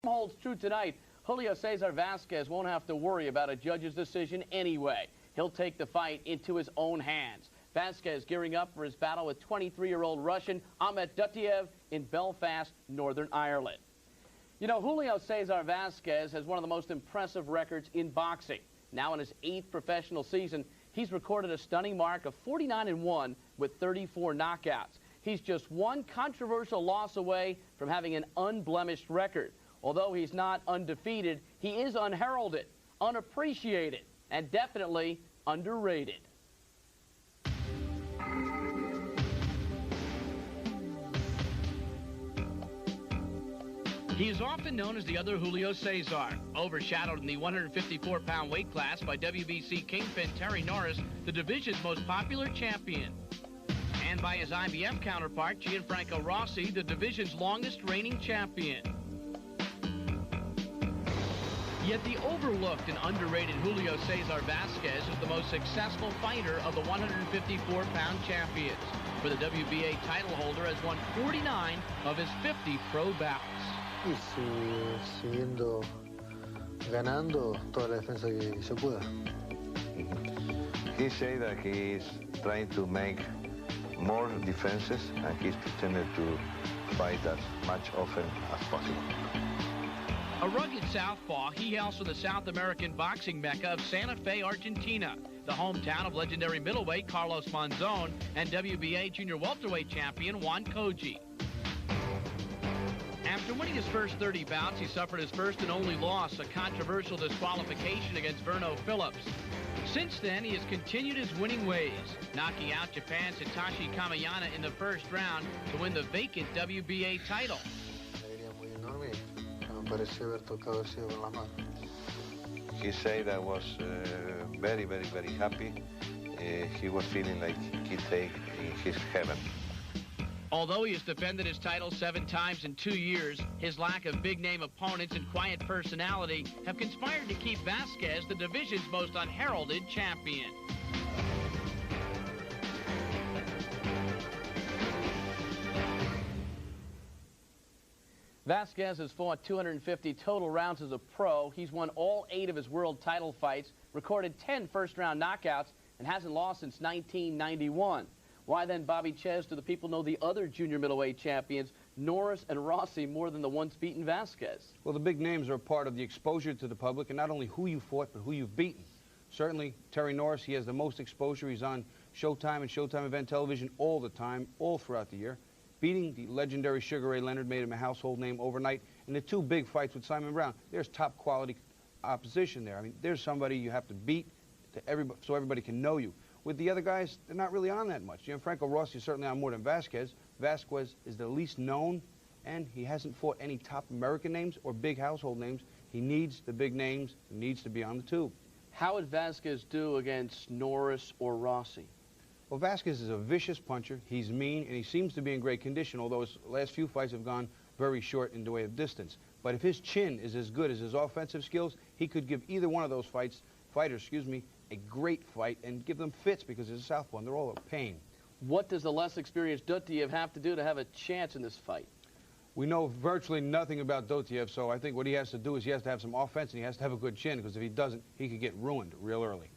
Holds true tonight. Julio Cesar Vasquez won't have to worry about a judge's decision anyway. He'll take the fight into his own hands. Vasquez gearing up for his battle with 23-year-old Russian Ahmet Dottuev in Belfast, Northern Ireland. You know, Julio Cesar Vasquez has one of the most impressive records in boxing. Now in his 8th professional season, he's recorded a stunning mark of 49-1 with 34 knockouts. He's just one controversial loss away from having an unblemished record. Although he's not undefeated, he is unheralded, unappreciated, and definitely underrated. He is often known as the other Julio Cesar, overshadowed in the 154-pound weight class by WBC kingpin Terry Norris, the division's most popular champion, and by his IBF counterpart Gianfranco Rossi, the division's longest reigning champion. Yet the overlooked and underrated Julio Cesar Vasquez is the most successful fighter of the 154-pound champions. For the WBA title holder has won 49 of his 50 pro bouts. Y siguiendo ganando toda la defensa que se pueda. He said that he is trying to make more defenses and he's pretending to fight as much often as possible. A rugged southpaw, he hails from the South American boxing mecca of Santa Fe, Argentina, the hometown of legendary middleweight Carlos Monzon and WBA junior welterweight champion Juan Koji. After winning his first 30 bouts, he suffered his first and only loss, a controversial disqualification against Verno Phillips. Since then, he has continued his winning ways, knocking out Japan's Hitachi Kamayana in the first round to win the vacant WBA title. He said I was very, very, very happy. He was feeling like he take in his heaven. Although he has defended his title 7 times in 2 years, his lack of big-name opponents and quiet personality have conspired to keep Vasquez the division's most unheralded champion. Vasquez has fought 250 total rounds as a pro. He's won all 8 of his world title fights, recorded 10 first-round knockouts, and hasn't lost since 1991. Why then, Bobby Ches, do the people know the other junior middleweight champions, Norris and Rossi, more than the once-beaten Vasquez? Well, the big names are a part of the exposure to the public, and not only who you fought, but who you've beaten. Certainly, Terry Norris, he has the most exposure. He's on Showtime and Showtime event television all the time, all throughout the year. Beating the legendary Sugar Ray Leonard made him a household name overnight. And the 2 big fights with Simon Brown, there's top-quality opposition there. I mean, there's somebody you have to beat so everybody can know you. With the other guys, they're not really on that much. Gianfranco Rossi is certainly on more than Vasquez. Vasquez is the least known, and he hasn't fought any top American names or big household names. He needs the big names. He needs to be on the tube. How would Vasquez do against Norris or Rossi? Well, Vasquez is a vicious puncher. He's mean, and he seems to be in great condition, although his last few fights have gone very short in the way of distance. But if his chin is as good as his offensive skills, he could give either one of those fighters, a great fight and give them fits because he's a southpaw and they're all a pain. What does the less experienced Dottuev have to do to have a chance in this fight? We know virtually nothing about Dottuev, so I think what he has to do is he has to have some offense and he has to have a good chin, because if he doesn't, he could get ruined real early.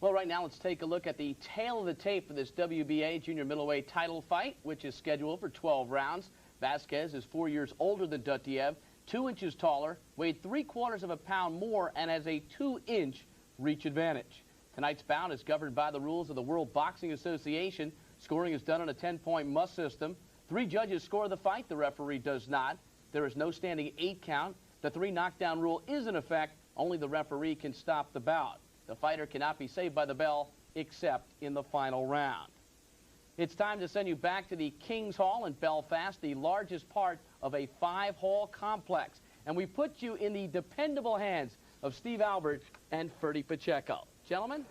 Well, right now let's take a look at the tail of the tape for this WBA junior middleweight title fight, which is scheduled for 12 rounds. Vasquez is 4 years older than Dottuev, 2 inches taller, weighed 3/4 of a pound more, and has a 2-inch reach advantage. Tonight's bout is governed by the rules of the World Boxing Association. Scoring is done on a 10-point must system. 3 judges score the fight. The referee does not. There is no standing 8 count. The 3 knockdown rule is in effect. Only the referee can stop the bout. The fighter cannot be saved by the bell except in the final round. It's time to send you back to the King's Hall in Belfast, the largest part of a 5-hall complex. And we put you in the dependable hands of Steve Albert and Ferdy Pacheco. Gentlemen?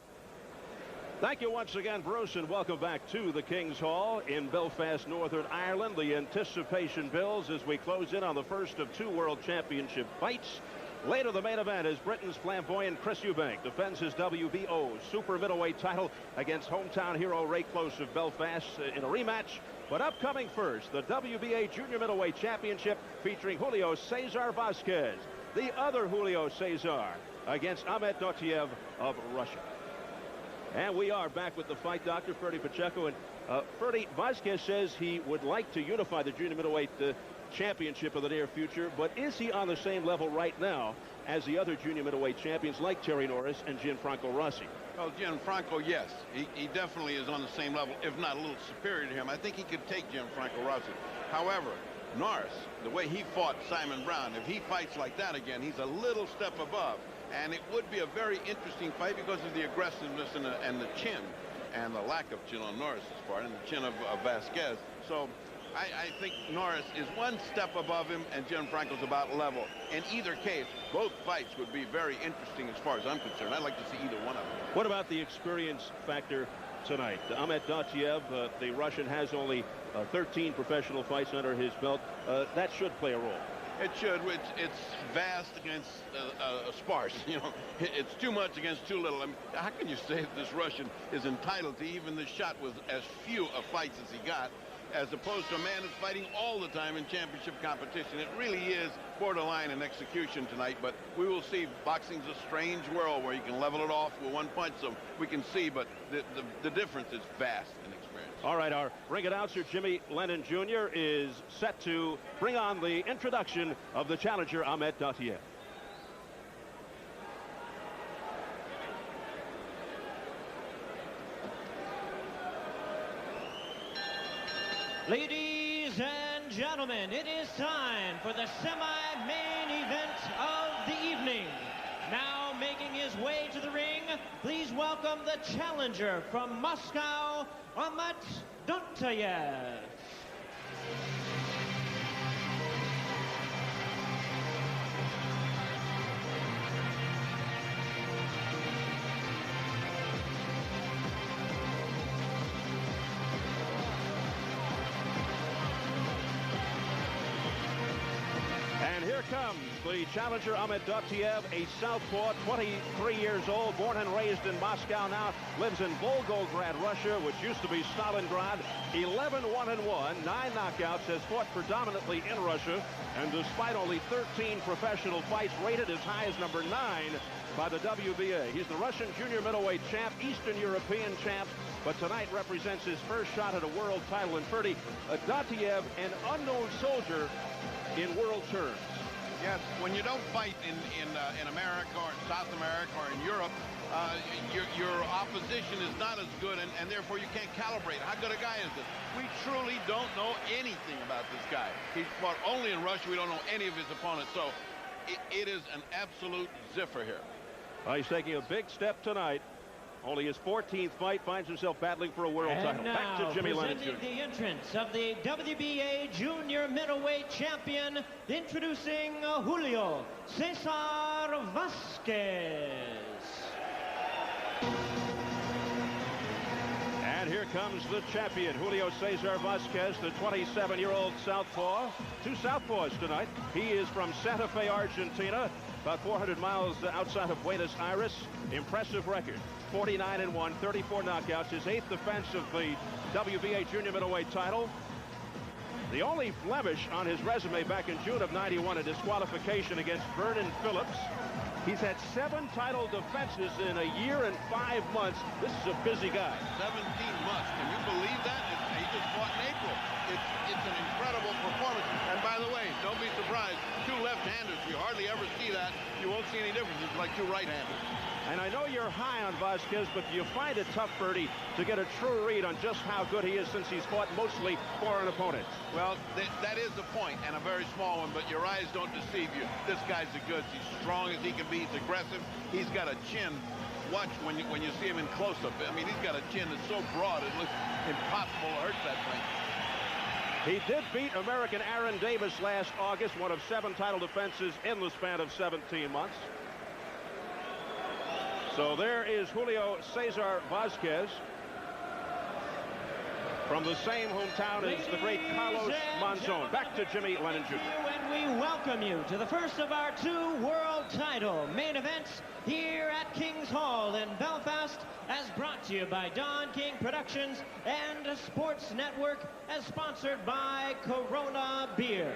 Thank you once again, Bruce, and welcome back to the King's Hall in Belfast, Northern Ireland. The anticipation builds as we close in on the first of 2 World Championship fights. Later, the main event is Britain's flamboyant Chris Eubank defends his WBO super middleweight title against hometown hero Ray Close of Belfast in a rematch But upcoming first, the WBA Junior Middleweight Championship featuring Julio Cesar Vasquez, the other Julio Cesar, against Ahmet Dottuev of Russia. And we are back with the fight doctor, Ferdy Pacheco. And Ferdy, Vasquez says he would like to unify the junior middleweight championship in the near future, but is he on the same level right now as the other junior middleweight champions like Terry Norris and Gianfranco Rossi? Well, Gianfranco, yes. He definitely is on the same level, if not a little superior to him. I think he could take Gianfranco Rossi. However, Norris, the way he fought Simon Brown, if he fights like that again, he's a little step above. And it would be a very interesting fight because of the aggressiveness and the chin, and the lack of chin on Norris's part, and the chin of Vasquez. So I think Norris is one step above him, and Gianfranco's about level. In either case, both fights would be very interesting as far as I'm concerned. I'd like to see either one of them. What about the experience factor tonight? Ahmet Dottuev, the Russian, has only 13 professional fights under his belt. That should play a role. It should. It's vast against sparse. You know, it's too much against too little. I mean, how can you say that this Russian is entitled to even the shot with as few fights as he got, as opposed to a man who's fighting all the time in championship competition? It really is borderline in execution tonight, but we will see. Boxing's a strange world where you can level it off with one punch, so we can see, but the difference is vast in experience. All right, our ring announcer, Jimmy Lennon Jr., is set to bring on the introduction of the challenger, Ahmet Dottuev. Ladies and gentlemen, it is time for the semi-main event of the evening. Now making his way to the ring, please welcome the challenger from Moscow, Ahmet Dottuev. And here comes the challenger, Ahmet Dottuev, a southpaw, 23 years old, born and raised in Moscow, now lives in Volgograd, Russia, which used to be Stalingrad. 11-1-1, 9 knockouts, has fought predominantly in Russia, and despite only 13 professional fights, rated as high as number 9 by the WBA. He's the Russian junior middleweight champ, Eastern European champ, but tonight represents his first shot at a world title. And Ferdy, Dottuev, an unknown soldier in world terms. Yes, when you don't fight in America or in South America or in Europe, your opposition is not as good, and therefore you can't calibrate. How good a guy is this? We truly don't know anything about this guy. He's fought only in Russia. We don't know any of his opponents. So it is an absolute ziffer here. He's taking a big step tonight. Only his 14th fight, finds himself battling for a world title. Now, back to Jimmy Lennon Jr. the entrance of the WBA Junior Middleweight Champion, introducing Julio Cesar Vasquez. And here comes the champion, Julio Cesar Vasquez, the 27-year-old southpaw. Two southpaws tonight. He is from Santa Fe, Argentina, about 400 miles outside of Buenos Aires. Impressive record. 49-1, 34 knockouts, his 8th defense of the WBA junior middleweight title. The only blemish on his resume back in June of '91, a disqualification against Vernon Phillips. He's had 7 title defenses in a year and 5 months. This is a busy guy. 17 months. Can you believe that? He just fought in April. It's an incredible performance. And by the way, don't be surprised, 2 left-handers. You hardly ever see that. You won't see any difference. It's like 2 right-handers. And I know you're high on Vasquez, but do you find it tough, Ferdy, to get a true read on just how good he is since he's fought mostly foreign opponents? Well, that is a point, and a very small one, but your eyes don't deceive you. This guy's the goods. He's strong as he can be. He's aggressive. He's got a chin. Watch when you see him in close-up. I mean, he's got a chin that's so broad it looks impossible to hurt that thing. He did beat American Aaron Davis last August, one of 7 title defenses in the span of 17 months. So there is Julio Cesar Vasquez. From the same hometown as the great Carlos Monzon. Back to Jimmy Lennon Jr. And we welcome you to the first of our 2 world title main events here at King's Hall in Belfast, as brought to you by Don King Productions and Sports Network, as sponsored by Corona Beer.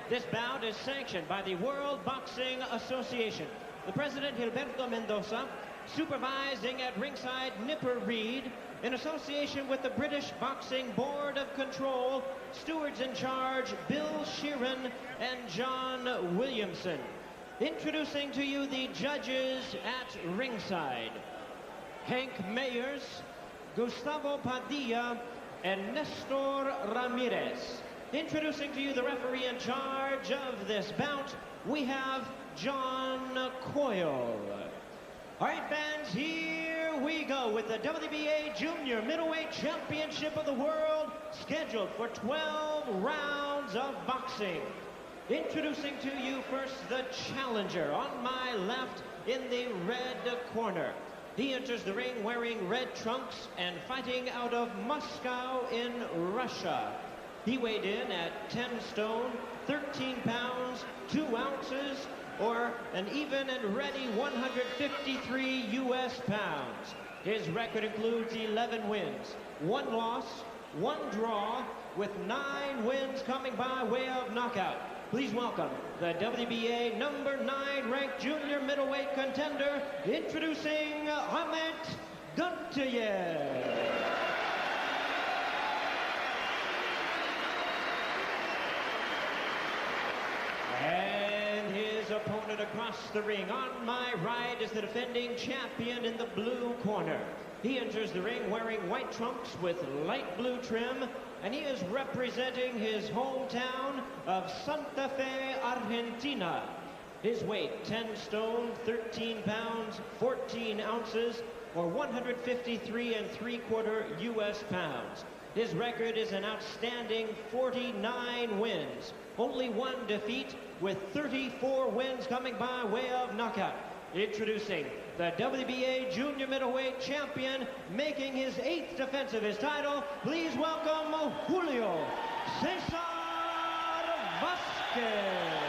This bout is sanctioned by the World Boxing Association. The president, Gilberto Mendoza, supervising at ringside Nipper Reed, in association with the British Boxing Board of Control, stewards in charge Bill Sheeran and John Williamson. Introducing to you the judges at ringside: Hank Mayers, Gustavo Padilla, and Nestor Ramirez. Introducing to you the referee in charge of this bout, we have John Coyle. All right, fans, here we go with the WBA Junior Middleweight Championship of the World, scheduled for 12 rounds of boxing. Introducing to you first the challenger on my left in the red corner. He enters the ring wearing red trunks and fighting out of Moscow in Russia. He weighed in at 10 stone, 13 pounds, 2 ounces, or an even and ready 153 U.S. pounds. His record includes 11 wins, 1 loss, 1 draw, with 9 wins coming by way of knockout. Please welcome the WBA number 9 ranked junior middleweight contender, introducing Ahmet Dottuev. And his opponent across the ring on my right is the defending champion in the blue corner. He enters the ring wearing white trunks with light blue trim, and he is representing his hometown of Santa Fe, Argentina. His weight, 10 stone, 13 pounds, 14 ounces, or 153 3/4 U.S. pounds. His record is an outstanding 49 wins, only 1 defeat, with 34 wins coming by way of knockout. Introducing the WBA Junior Middleweight Champion, making his 8th defense of his title, please welcome Julio Cesar Vasquez.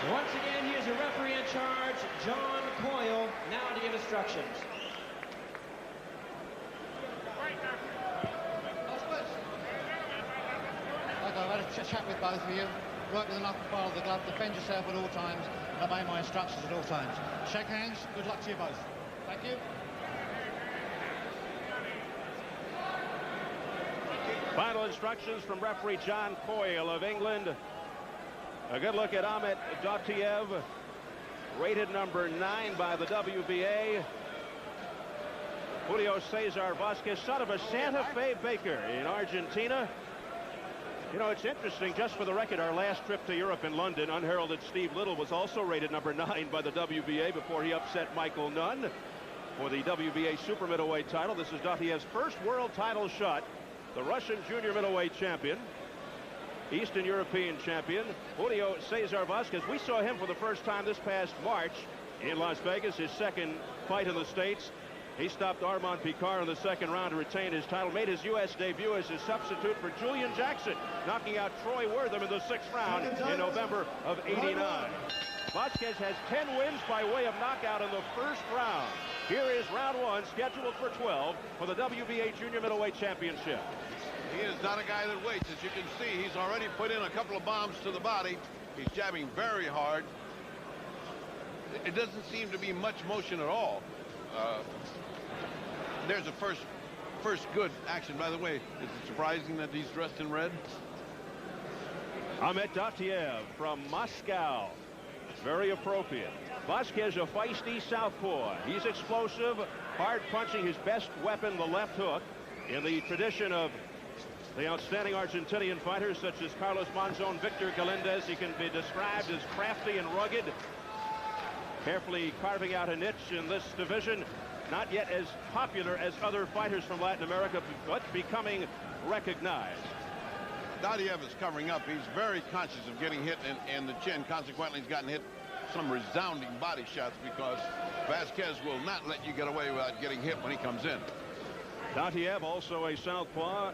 Once again, here's a referee in charge, John Coyle, now to give instructions. I've had a chat with both of you. Right with the knuckle bar of the glove. Defend yourself at all times and obey my instructions at all times. Shake hands. Good luck to you both. Thank you. Final instructions from referee John Coyle of England. A good look at Ahmet Dottuev, rated number 9 by the WBA. Julio Cesar Vasquez, son of a Santa Fe baker in Argentina. You know, it's interesting, just for the record, our last trip to Europe in London, unheralded Steve Little was also rated number 9 by the WBA before he upset Michael Nunn for the WBA super middleweight title. This is Dottuev's first world title shot. The Russian junior middleweight champion, Eastern European champion, Julio Cesar Vasquez. We saw him for the first time this past March in Las Vegas, his 2nd fight in the States. He stopped Armand Picard in the 2nd round to retain his title, made his U.S. debut as his substitute for Julian Jackson, knocking out Troy Wortham in the 6th round in November of '89. Vasquez has 10 wins by way of knockout in the 1st round. Here is round 1, scheduled for 12 for the WBA Junior Middleweight Championship. He is not a guy that waits. As you can see, he's already put in a couple of bombs to the body. He's jabbing very hard. It doesn't seem to be much motion at all. There's a first good action. By the way, is it surprising that he's dressed in red? Ahmet Dottuev from Moscow. Very appropriate. Vasquez, a feisty southpaw. He's explosive, hard punching, his best weapon, the left hook, in the tradition of the outstanding Argentinian fighters such as Carlos Monzon, Victor Galindez. He can be described as crafty and rugged, carefully carving out a niche in this division. Not yet as popular as other fighters from Latin America, but becoming recognized. Dottuev is covering up. He's very conscious of getting hit in the chin. Consequently, he's gotten hit some resounding body shots, because Vasquez will not let you get away without getting hit when he comes in. Dottuev, also a southpaw,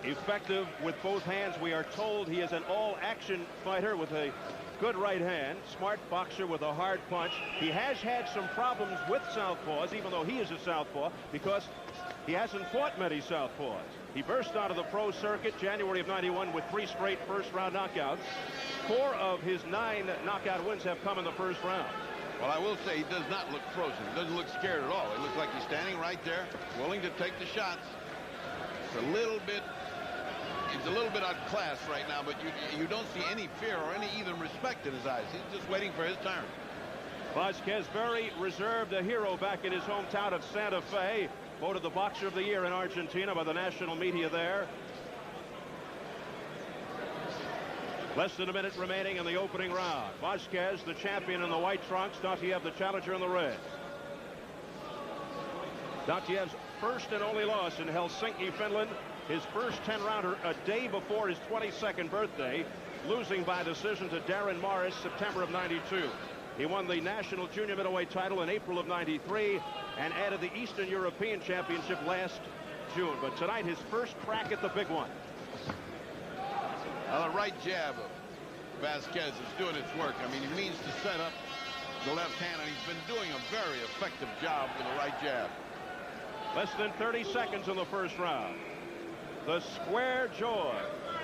effective with both hands. We are told he is an all-action fighter with a good right hand, smart boxer with a hard punch. He has had some problems with southpaws, even though he is a southpaw, because he hasn't fought many southpaws. He burst onto the pro circuit January of '91 with 3 straight first-round knockouts. 4 of his 9 knockout wins have come in the first round. Well, I will say he does not look frozen. He doesn't look scared at all. It looks like he's standing right there, willing to take the shots. It's a little bit outclassed right now, but you don't see any fear or any even respect in his eyes. He's just waiting for his turn. Vasquez, very reserved, a hero back in his hometown of Santa Fe. Voted the Boxer of the Year in Argentina by the national media there. Less than a minute remaining in the opening round. Vasquez, the champion in the white trunks. Dottuev, the challenger in the red. Dottuev's first and only loss in Helsinki, Finland. His first 10-rounder a day before his 22nd birthday, losing by decision to Darren Morris, September of '92. He won the national junior middleweight title in April of '93 and added the Eastern European Championship last June. But tonight, his first crack at the big one. Well, the right jab of Vasquez is doing its work. I mean, he means to set up the left hand, and he's been doing a very effective job with the right jab. Less than 30 seconds in the first round. The square jaw,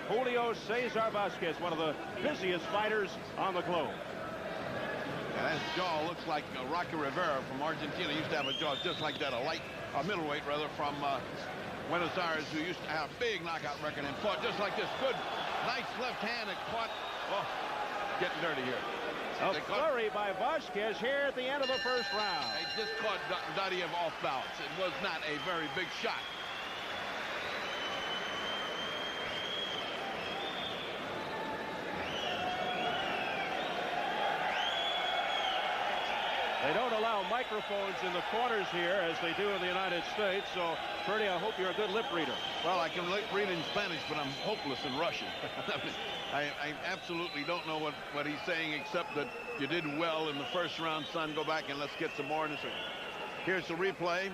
Julio Cesar Vasquez, one of the busiest fighters on the globe. And his jaw looks like Rocky Rivera from Argentina. He used to have a jaw just like that, a middleweight rather, from Buenos Aires, who used to have a big knockout record and fought just like this. Good, nice left hand that caught. Oh, getting dirty here. A flurry by Vasquez here at the end of the first round. They just caught Dottuev off balance. It was not a very big shot. They don't allow microphones in the corners here as they do in the United States, so Bertie, I hope you're a good lip reader. Well, I can lip read in Spanish, but I'm hopeless in Russian. I absolutely don't know what he's saying, except that you did well in the first round, son. Go back and let's get some more in a second. Here's the replay,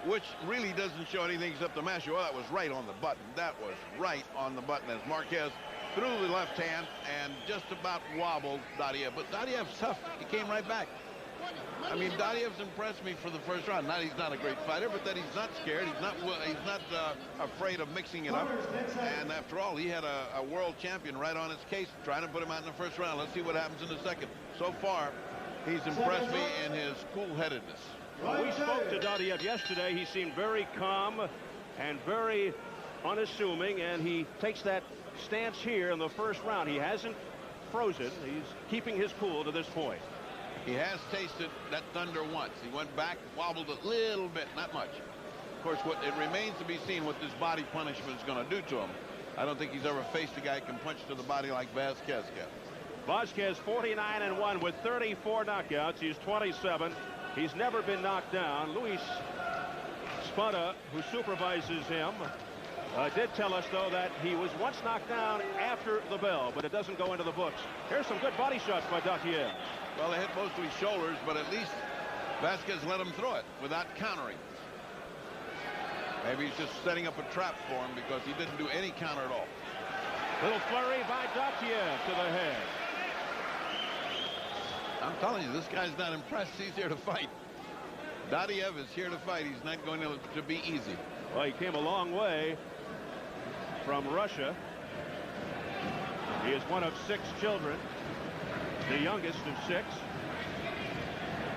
which really doesn't show anything except the mash. Well, that was right on the button. That was right on the button as Marquez threw the left hand and just about wobbled Dottuev. But Dottuev's tough. He came right back. I mean, Dottuev's impressed me for the first round. Not he's not a great fighter, but that he's not scared. He's not afraid of mixing it up. And after all, he had a world champion right on his case, trying to put him out in the first round. Let's see what happens in the second. So far, he's impressed me in his cool-headedness. Well, we spoke to Dottuev yesterday. He seemed very calm and very unassuming, and he takes that stance here in the first round. He hasn't frozen. He's keeping his cool to this point. He has tasted that thunder once. He went back, wobbled a little bit, not much. Of course, it remains to be seen what this body punishment is going to do to him. I don't think he's ever faced a guy who can punch to the body like Vasquez can. Vasquez 49-1 with 34 knockouts. He's 27. He's never been knocked down. Luis Spada, who supervises him, did tell us, though, that he was once knocked down after the bell, but it doesn't go into the books. Here's some good body shots by Dottuev. Well, they hit mostly shoulders, but at least Vasquez let him throw it without countering. Maybe he's just setting up a trap for him because he didn't do any counter at all. Little flurry by Dottuev to the head. I'm telling you, this guy's not impressed. He's here to fight. Dottuev is here to fight. He's not going to be easy. Well, he came a long way from Russia. He is one of 6 children, the youngest of 6.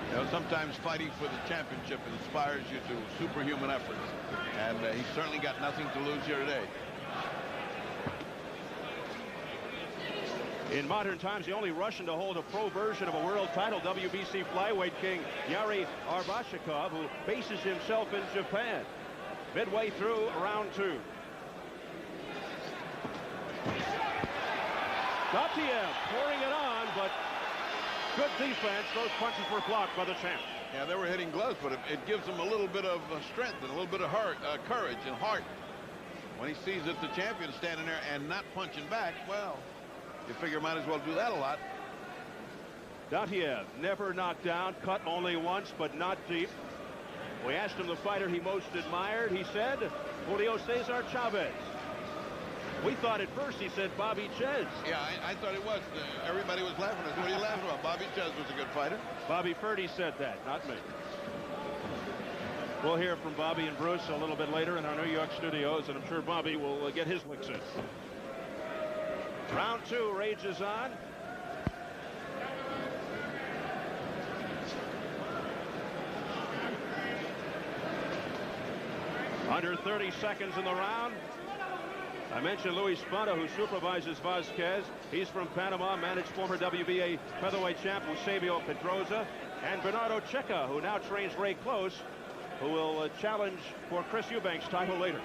You know, sometimes fighting for the championship inspires you to superhuman efforts. And he's certainly got nothing to lose here today. In modern times, the only Russian to hold a pro version of a world title, WBC flyweight king Yuri Arbashikov, who bases himself in Japan. Midway through round 2. Dottuev pouring it on, but good defense. Those punches were blocked by the champ. Yeah, they were hitting gloves, but it gives him a little bit of strength and a little bit of courage and heart. When he sees that the champion is standing there and not punching back, well, you figure might as well do that a lot. Dottuev never knocked down, cut only once, but not deep. We asked him the fighter he most admired. He said Julio Cesar Chavez. We thought at first he said Bobby Ches. Yeah, I thought it was. Everybody was laughing at us. What are you laughing about? Bobby Ches was a good fighter. Bobby Ferdy said that, not me. We'll hear from Bobby and Bruce a little bit later in our New York studios, and I'm sure Bobby will get his licks in. Round 2 rages on. Under 30 seconds in the round. I mentioned Luis Spada, who supervises Vasquez. He's from Panama, managed former WBA featherweight champ Eusebio Pedroza, and Bernardo Checa, who now trains Ray Close, who will challenge for Chris Eubank's title later.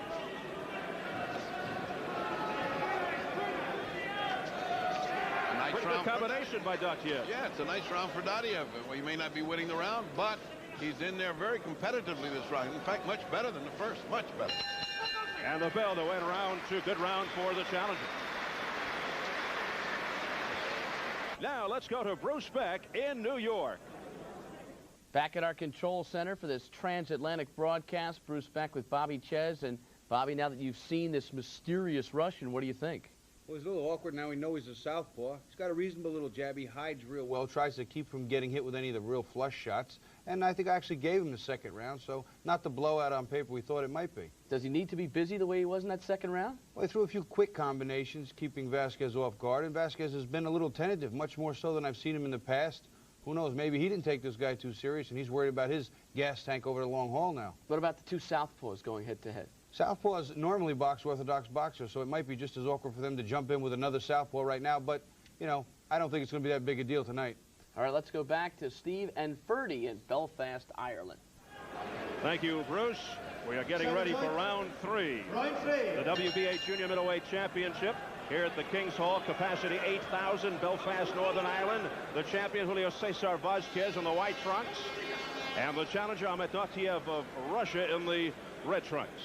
A nice Pretty round good combination by Dottuev. Yeah, it's a nice round for Dottuev. Well, he may not be winning the round, but he's in there very competitively this round. In fact, much better than the first. Much better. And the bell to end round 2. Good round for the challenger. Now let's go to Bruce Beck in New York. Back at our control center for this transatlantic broadcast, Bruce Beck with Bobby Ches. And Bobby, now that you've seen this mysterious Russian, what do you think? Well, he's a little awkward now. We know he's a southpaw. He's got a reasonable little jab. He hides real well, tries to keep from getting hit with any of the real flush shots. And I think I actually gave him the second round, so not the blowout on paper we thought it might be. Does he need to be busy the way he was in that second round? Well, he threw a few quick combinations, keeping Vasquez off guard, and Vasquez has been a little tentative, much more so than I've seen him in the past. Who knows, maybe he didn't take this guy too serious, and he's worried about his gas tank over the long haul now. What about the two southpaws going head-to-head? Southpaws normally box orthodox boxers, so it might be just as awkward for them to jump in with another southpaw right now, but, you know, I don't think it's going to be that big a deal tonight. All right, let's go back to Steve and Ferdy in Belfast, Ireland. Thank you, Bruce. We are getting ready for round 3. The WBA Junior Middleweight Championship here at the King's Hall. Capacity 8,000, Belfast, Northern Ireland. The champion, Julio Cesar Vasquez, in the white trunks. And the challenger, Ahmet Dottuev of Russia, in the red trunks.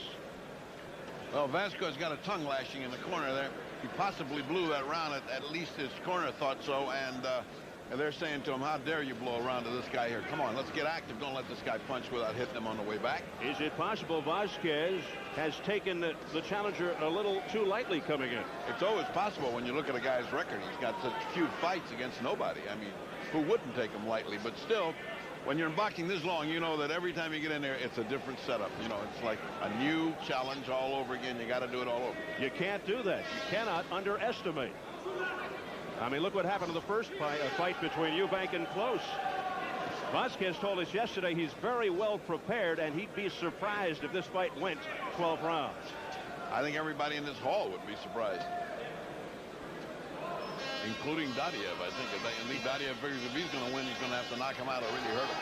Well, Vasquez got a tongue lashing in the corner there. He possibly blew that round. At least his corner thought so. And they're saying to him, how dare you blow a round to this guy here? Come on, let's get active. Don't let this guy punch without hitting him on the way back. Is it possible Vasquez has taken the challenger a little too lightly coming in? It's always possible when you look at a guy's record. He's got such few fights against nobody. I mean, who wouldn't take him lightly? But still, when you're in boxing this long, you know that every time you get in there, it's a different setup. You know, it's like a new challenge all over again. You got to do it all over. You can't do that. You cannot underestimate. I mean, look what happened in the first fight between Eubank and Close. Vasquez told us yesterday he's very well prepared, and he'd be surprised if this fight went 12 rounds. I think everybody in this hall would be surprised, including Dottuev. I think Dottuev figures if he's going to win, he's going to have to knock him out or really hurt him.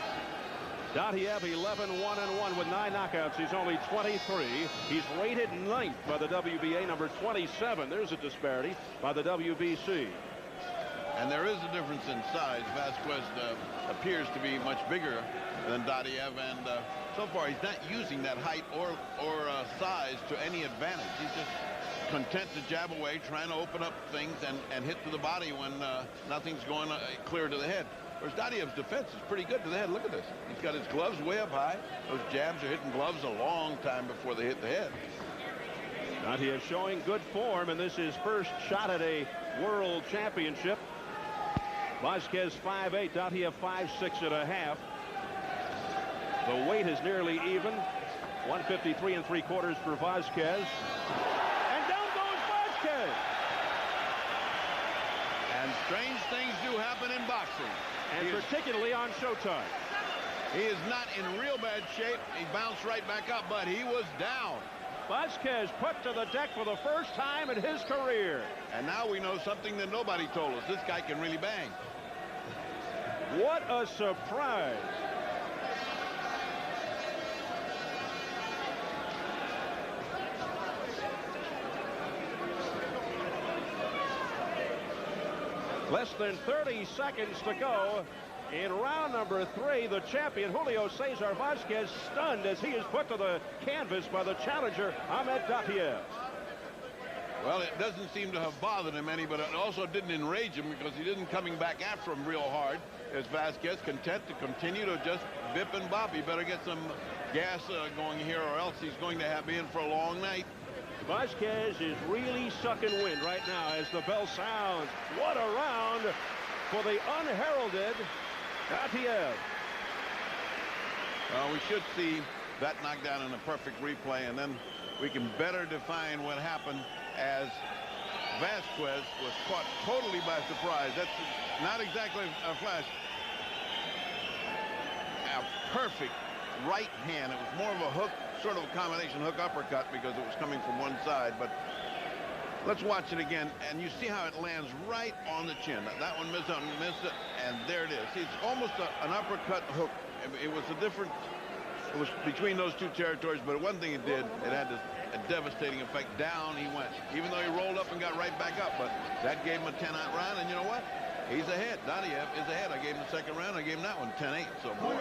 Dottuev 11-1-1 with 9 knockouts. He's only 23. He's rated 9th by the WBA, number 27. There's a disparity by the WBC. And there is a difference in size. Vasquez appears to be much bigger than Dottuev, and so far he's not using that height or size to any advantage. He's just content to jab away, trying to open up things and hit to the body when nothing's going clear to the head. Whereas Dottuev's defense is pretty good to the head. Look at this. He's got his gloves way up high. Those jabs are hitting gloves a long time before they hit the head. Dottuev showing good form, and this is his first shot at a world championship. Vasquez 5'8", Dottuev 5'6½". The weight is nearly even. 153 3/4 for Vasquez. And down goes Vasquez. And strange things do happen in boxing. And particularly on Showtime. He is not in real bad shape. He bounced right back up, but he was down. Vasquez put to the deck for the first time in his career. And now we know something that nobody told us. This guy can really bang. What a surprise. Less than 30 seconds to go in round number 3. The champion, Julio Cesar Vasquez, stunned as he is put to the canvas by the challenger, Ahmet Dottuev. Well, it doesn't seem to have bothered him any, but it also didn't enrage him because he didn't coming back after him real hard. As Vasquez content to continue to just bip and bop. He better get some gas going here, or else he's going to be in for a long night. Vasquez is really sucking wind right now as the bell sounds. What a round for the unheralded Dottuev. Well, we should see that knockdown in a perfect replay, and then we can better define what happened as Vasquez was caught totally by surprise. That's not exactly a flash. A perfect right hand. It was more of a hook, sort of a combination hook uppercut because it was coming from one side. But let's watch it again, and you see how it lands right on the chin. That one missed it, and there it is. See, it's almost an uppercut hook. It was a different. It was between those two territories, but one thing it did, it had a devastating effect. Down he went, even though he rolled up and got right back up. But that gave him a 10-out round, and you know what? He's ahead. Dottuev is ahead. I gave him the second round. I gave him that one 10-8. So, boy,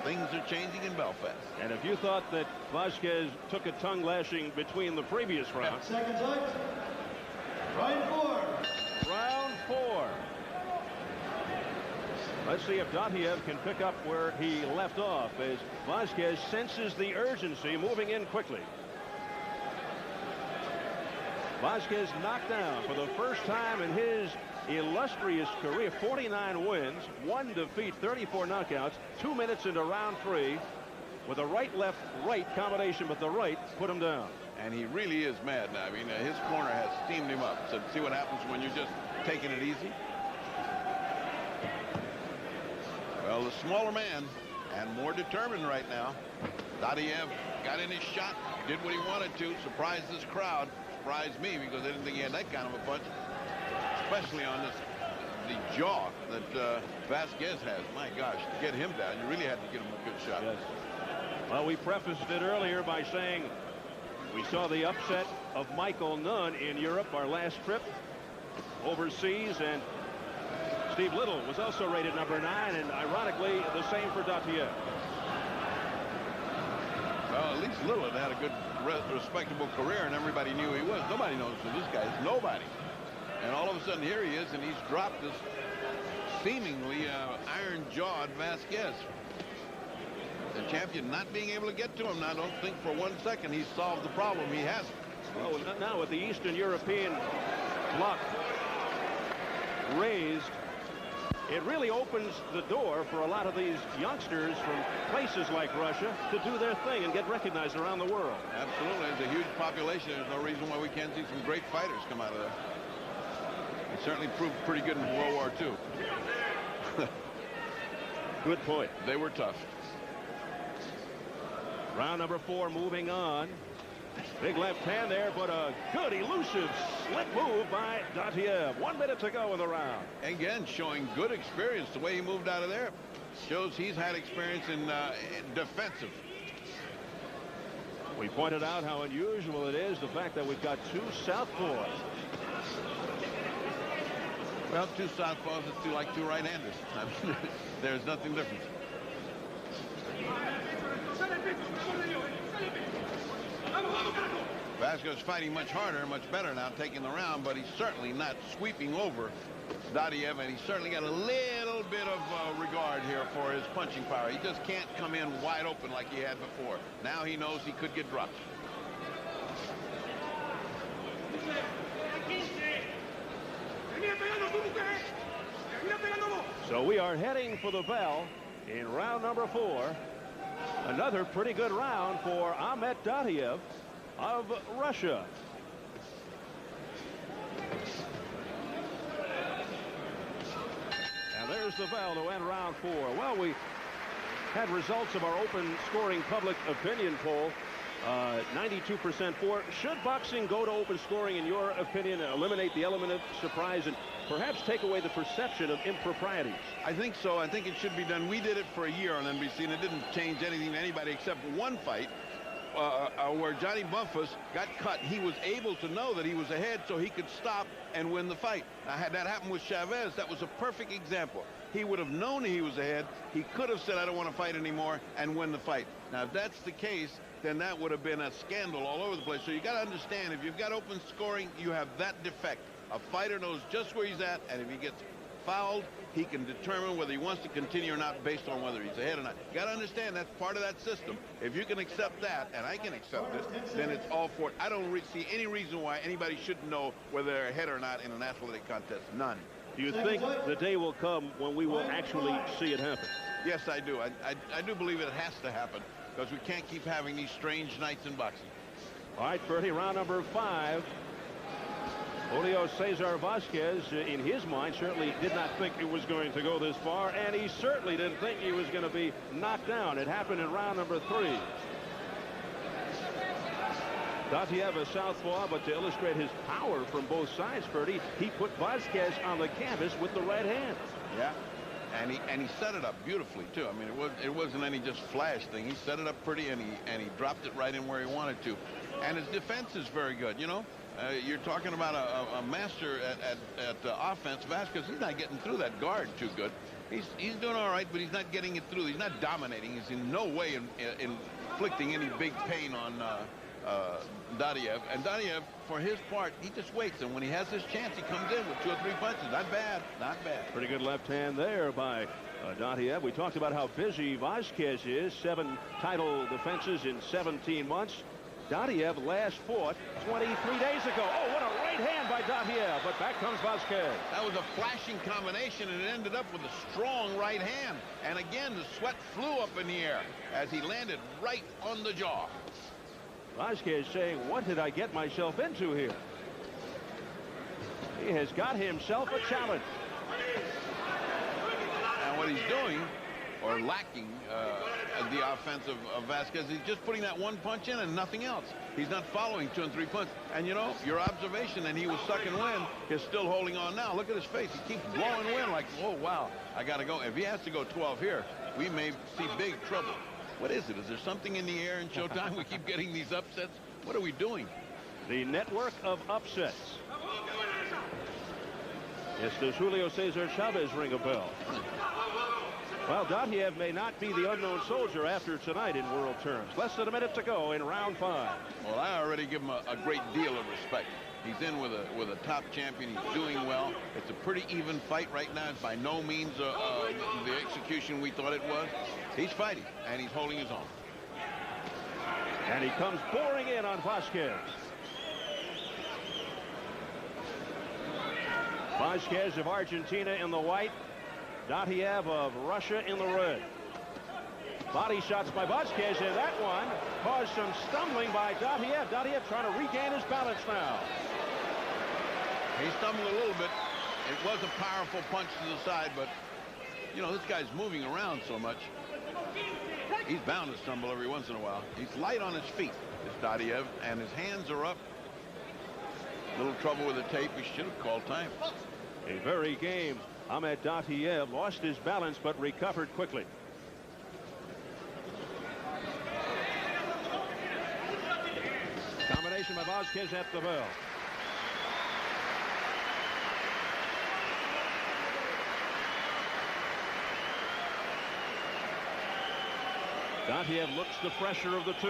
things are changing in Belfast. And if you thought that Vasquez took a tongue lashing between the previous rounds. Seconds out. Round 4. Round 4. Let's see if Dottuev can pick up where he left off as Vasquez senses the urgency, moving in quickly. Vasquez knocked down for the first time in his illustrious career. 49 wins, 1 defeat, 34 knockouts, 2 minutes into round 3 with a right-left right combination, but the right put him down. And he really is mad now. I mean, his corner has steamed him up. So see what happens when you're just taking it easy. Well, the smaller man and more determined right now. Dottuev got in his shot, did what he wanted to, surprised this crowd, surprised me because I didn't think he had that kind of a punch, especially on the jaw that Vasquez has. My gosh, to get him down, you really had to get him a good shot. Yes. Well, we prefaced it earlier by saying we saw the upset of Michael Nunn in Europe, our last trip overseas, and Steve Little was also rated number 9, and ironically the same for Dottuev. Well, at least Little had a good, respectable career, and everybody knew who he was. Nobody knows who this guy is. Nobody. And all of a sudden, here he is, and he's dropped this seemingly iron-jawed Vasquez. The champion not being able to get to him. Now, I don't think for 1 second he's solved the problem. He hasn't. Well, now with the Eastern European bloc raised, it really opens the door for a lot of these youngsters from places like Russia to do their thing and get recognized around the world. Absolutely. There's a huge population. There's no reason why we can't see some great fighters come out of there. They certainly proved pretty good in World War II. Good point. They were tough. Round number 4 moving on. Big left hand there, but a good elusive slick move by Dottuev. 1 minute to go in the round. Again, showing good experience. The way he moved out of there shows he's had experience in defensive. We pointed out how unusual it is, the fact that we've got 2 southpaws. Well, 2 southpaws is like 2 right-handers. I mean, there's nothing different. Vasquez fighting much harder, much better now, taking the round, but he's certainly not sweeping over Dottuev, and he's certainly got a little bit of regard here for his punching power. He just can't come in wide open like he had before. Now he knows he could get dropped. So we are heading for the bell in round number 4. Another pretty good round for Ahmet Dottuev of Russia. And there's the bell to end round 4. Well, we had results of our open scoring public opinion poll. 92% for. Should boxing go to open scoring, in your opinion, eliminate the element of surprise and perhaps take away the perception of improprieties? I think so. I think it should be done. We did it for a year on NBC, and it didn't change anything to anybody except one fight where Johnny Bumpus got cut. He was able to know that he was ahead so he could stop and win the fight. Now, had that happened with Chavez, that was a perfect example. He would have known he was ahead. He could have said, I don't want to fight anymore, and win the fight. Now, if that's the case, then that would have been a scandal all over the place. So you got to understand, if you've got open scoring, you have that defect. A fighter knows just where he's at, and if he gets fouled, he can determine whether he wants to continue or not based on whether he's ahead or not. You got to understand that's part of that system. If you can accept that, and I can accept this, then it's all for it. I don't see any reason why anybody shouldn't know whether they're ahead or not in an athletic contest. None. Do you think the day will come when we will actually see it happen? Yes, I do. I do believe it has to happen, because we can't keep having these strange nights in boxing. All right, Bertie, round number 5. Julio Cesar Vasquez, in his mind, certainly did not think it was going to go this far, and he certainly didn't think he was going to be knocked down. It happened in round number 3. Dottuev a southpaw, but to illustrate his power from both sides, Bertie, he put Vasquez on the canvas with the right hand. Yeah, and he set it up beautifully too. I mean, it wasn't any just flash thing. He set it up pretty, and he dropped it right in where he wanted to. And his defense is very good. You know, you're talking about a master at offense. Vasquez, he's not getting through that guard too good. He's doing all right, but he's not getting it through. He's not dominating. He's in no way inflicting any big pain on Dottuev. And Dottuev, for his part, he just waits, and when he has his chance, he comes in with 2 or 3 punches. Not bad, not bad. Pretty good left hand there by Dottuev. We talked about how busy Vasquez is. 7 title defenses in 17 months. Dottuev last fought 23 days ago. Oh, what a right hand by Dottuev, but back comes Vasquez. That was a flashing combination, and it ended up with a strong right hand. And again, the sweat flew up in the air as he landed right on the jaw. Vasquez saying, what did I get myself into here? He has got himself a challenge. And what he's doing, or lacking, the offense of Vasquez, he's just putting that 1 punch in and nothing else. He's not following 2 and 3 punches. And you know, your observation, and he was sucking wind, is still holding on now. Look at his face. He keeps blowing wind like, oh, wow, I got to go. If he has to go 12 here, we may see big trouble. What is it? Is there something in the air in Showtime? We keep getting these upsets. What are we doing? The network of upsets. Yes, does Julio Cesar Chavez ring a bell? Well, Dottuev may not be the unknown soldier after tonight in world terms. Less than a minute to go in round 5. Well, I already give him a great deal of respect. He's in with a top champion. He's doing well. It's a pretty even fight right now. It's by no means the execution we thought it was. He's fighting, and he's holding his own. And he comes pouring in on Vasquez. Vasquez of Argentina in the white. Dottuev of Russia in the red. Body shots by Vasquez, and that one caused some stumbling by Dottuev. Dottuev trying to regain his balance now. He stumbled a little bit. It was a powerful punch to the side, but, you know, this guy's moving around so much. He's bound to stumble every once in a while. He's light on his feet, this Dottuev, and his hands are up. Little trouble with the tape. He should have called time. A very game. Ahmet Dottuev lost his balance, but recovered quickly. Combination by Vasquez at the bell. Dottuev looks the fresher of the 2.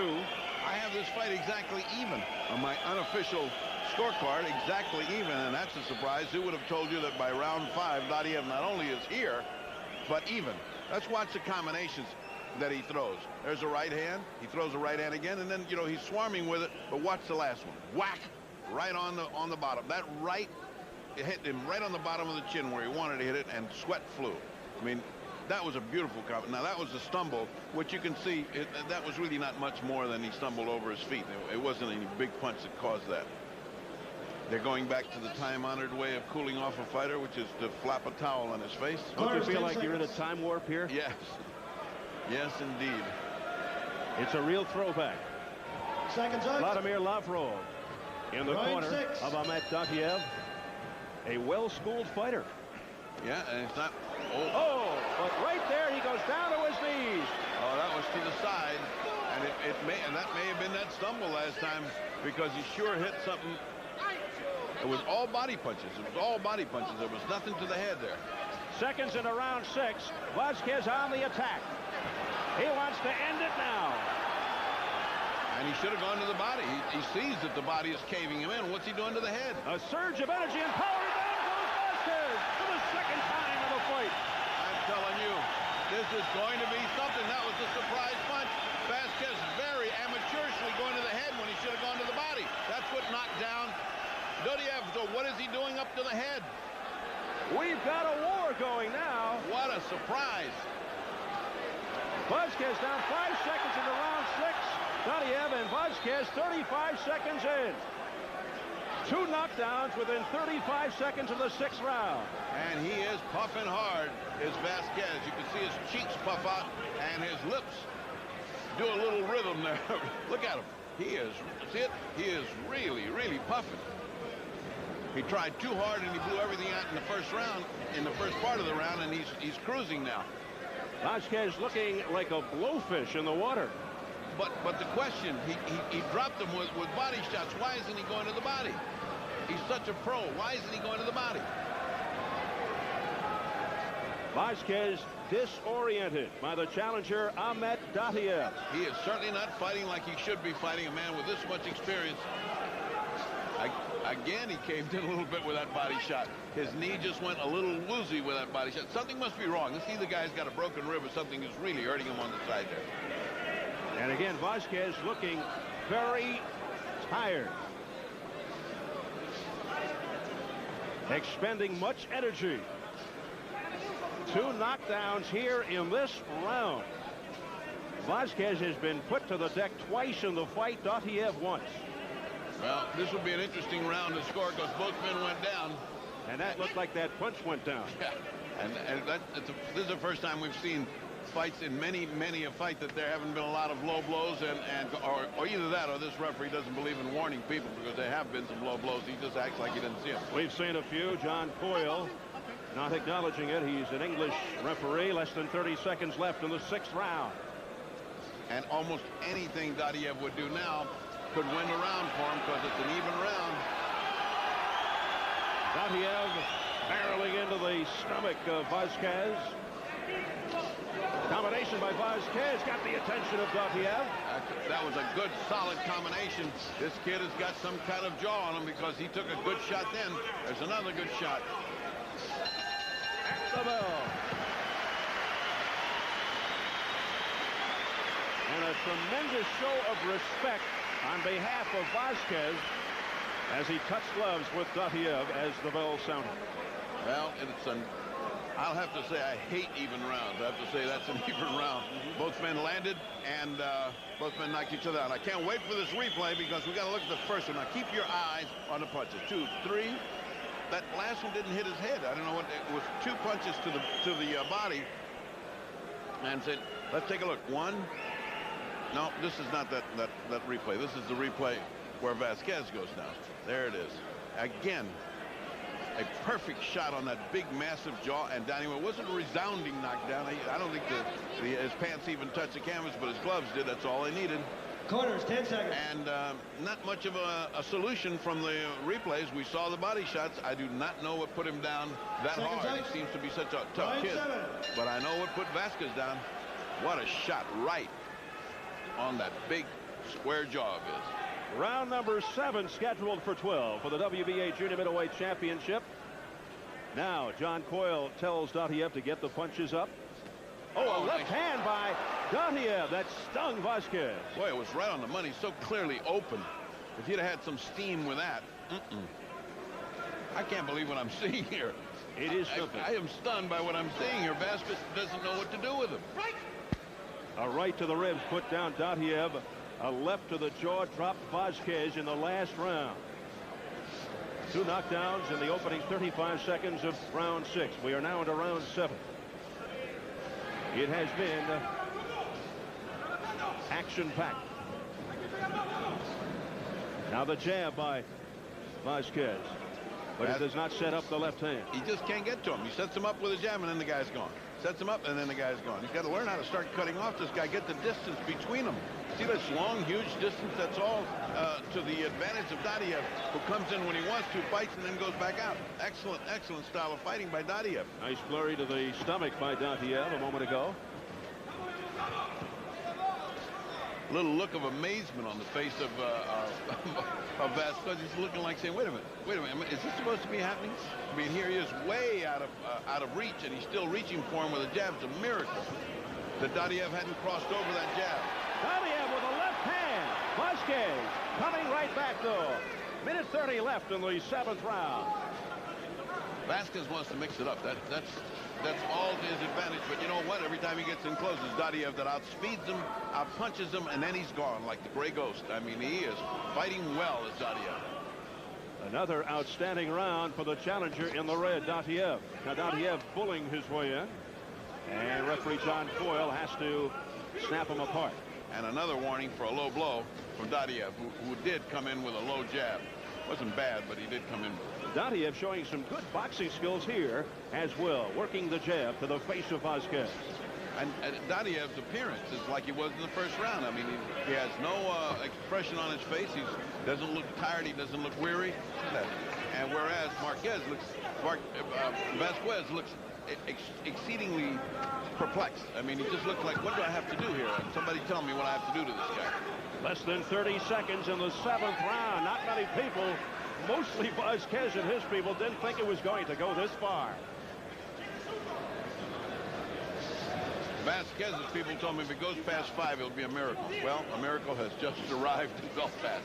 I have this fight exactly even on my unofficial scorecard, exactly even, and that's a surprise. Who would have told you that by round 5, Dottuev not only is here, but even. Let's watch the combinations that he throws. There's a right hand. He throws a right hand again, and then, you know, he's swarming with it. But watch the last one. Whack! Right on the bottom. That right, it hit him right on the bottom of the chin where he wanted to hit it, and sweat flew. I mean, that was a beautiful comment. Now, that was a stumble, which you can see, that was really not much more than he stumbled over his feet. It wasn't any big punch that caused that. They're going back to the time-honored way of cooling off a fighter, which is to flap a towel on his face. Don't you feel like you're in a time warp here? Yes. Yes, indeed. It's a real throwback. Seconds out. Vladimir Lavrov in the corner 6 of Ahmet Dottuev. A well-schooled fighter. Yeah, and it's not... Oh, but right there, he goes down to his knees. Oh, that was to the side. And that may have been that stumble last time, because he sure hit something. It was all body punches. It was all body punches. There was nothing to the head there. Seconds into round 6. Vasquez on the attack. He wants to end it now. And he should have gone to the body. He sees that the body is caving him in. What's he doing to the head? A surge of energy and power. Down goes Vasquez for the second time in the fight. I'm telling you, this is going to be something. That was a surprise punch. Vasquez very amateurishly going to the head when he should have gone to the body. That's what knocked down Dottuev. So what is he doing up to the head? We've got a war going now. What a surprise. Vasquez down 5 seconds into round 6. Dottuev and Vasquez 35 seconds in. 2 knockdowns within 35 seconds of the 6th round. And he is puffing hard, is Vasquez. You can see his cheeks puff out and his lips do a little rhythm there. Look at him. He is, see it? He is really, really puffing. He tried too hard and he blew everything out in the first round, in the first part of the round, and he's cruising now. Vasquez looking like a blowfish in the water. But the question, he dropped him with body shots. Why isn't he going to the body? He's such a pro. Why isn't he going to the body? Vasquez disoriented by the challenger Ahmet Dottuev. He is certainly not fighting like he should be fighting, a man with this much experience. Again, he caved in a little bit with that body shot. His knee just went a little woozy with that body shot. Something must be wrong. Let's see, the guy's got a broken rib or something is really hurting him on the side there. And again, Vasquez looking very tired. Expending much energy. 2 knockdowns here in this round. Vasquez has been put to the deck twice in the fight. Dottuev once. Well, this will be an interesting round to score because both men went down. And that looked like that punch went down. Yeah. And this is the first time we've seen fights in many a fight that there haven't been a lot of low blows, or either that or this referee doesn't believe in warning people, because there have been some low blows. He just acts like he didn't see them. We've seen a few. John Coyle not acknowledging it. He's an English referee. Less than 30 seconds left in the 6th round. And almost anything Dottuev would do now could win the round for him because it's an even round. Dottuev barreling into the stomach of Vasquez. Combination by Vasquez got the attention of Dottuev. That was a good, solid combination. This kid has got some kind of jaw on him because he took a good shot then. There's another good shot. At the bell. And a tremendous show of respect on behalf of Vasquez as he touched gloves with Dottuev as the bell sounded. Well, I'll have to say I hate even rounds. I have to say that's an even round. Both men landed and both men knocked each other out. I can't wait for this replay because we got to look at the first one. Now keep your eyes on the punches. 2, 3. That last one didn't hit his head. I don't know what it was. 2 punches to the body. And said, let's take a look. 1. No, this is not that replay. This is the replay where Vasquez goes down. There it is. Again, a perfect shot on that big, massive jaw, and down. It wasn't a resounding knockdown. I don't think his pants even touched the canvas, but his gloves did. That's all they needed. Corners, 10 seconds. And not much of a solution from the replays. We saw the body shots. I do not know what put him down that hard. He seems to be such a tough kid. But I know what put Vasquez down. What a shot right on that big square jaw of his. Round number 7 scheduled for 12 for the WBA Junior Middleweight Championship. Now John Coyle tells Dottuev to get the punches up. Oh, a left hand by Dottuev that stung Vasquez. Boy, it was right on the money, so clearly open. If you'd have had some steam with that, I can't believe what I'm seeing here. It is something. I am stunned by what I'm seeing here. Vasquez doesn't know what to do with him. Right. A right to the ribs put down Dottuev. A left to the jaw dropped Vasquez in the last round. 2 knockdowns in the opening 35 seconds of round 6. We are now into round 7. It has been action-packed. Now the jab by Vasquez. But it does not set up the left hand. He just can't get to him. He sets him up with a jab, and then the guy's gone. Sets him up, and then the guy's gone. He's got to learn how to start cutting off this guy, get the distance between them. See this long, huge distance? That's all to the advantage of Dottuev, who comes in when he wants to, fights, and then goes back out. Excellent, excellent style of fighting by Dottuev. Nice flurry to the stomach by Dottuev a moment ago. little look of amazement on the face of Vasquez. He's looking like saying, wait a minute, is this supposed to be happening? I mean, here he is way out of reach, and he's still reaching for him with a jab. It's a miracle that Dottuev hadn't crossed over that jab. Dottuev with a left hand. Vasquez coming right back, though. Minute 30 left in the 7th round. Vasquez wants to mix it up. That's all to his advantage. But you know what? Every time he gets in close, it's Dottuev that outspeeds him, outpunches him, and then he's gone like the gray ghost. I mean, he is fighting well as Dottuev. Another outstanding round for the challenger in the red, Dottuev. Now, Dottuev bullying his way in. And referee John Foyle has to snap him apart. And another warning for a low blow from Dottuev, who did come in with a low jab. Wasn't bad, but he did come in. Dottuev showing some good boxing skills here as well, working the jab to the face of Vasquez. And Dottuev's appearance is like he was in the first round. I mean, he has no expression on his face. He doesn't look tired. He doesn't look weary. And whereas Vasquez looks exceedingly perplexed. I mean, he just looks like, what do I have to do here? Somebody tell me what I have to do to this guy. Less than 30 seconds in the 7th round. Not many people, mostly Vasquez and his people, didn't think it was going to go this far. Vasquez's people told me if it goes past 5, it'll be a miracle. Well, a miracle has just arrived in Belfast.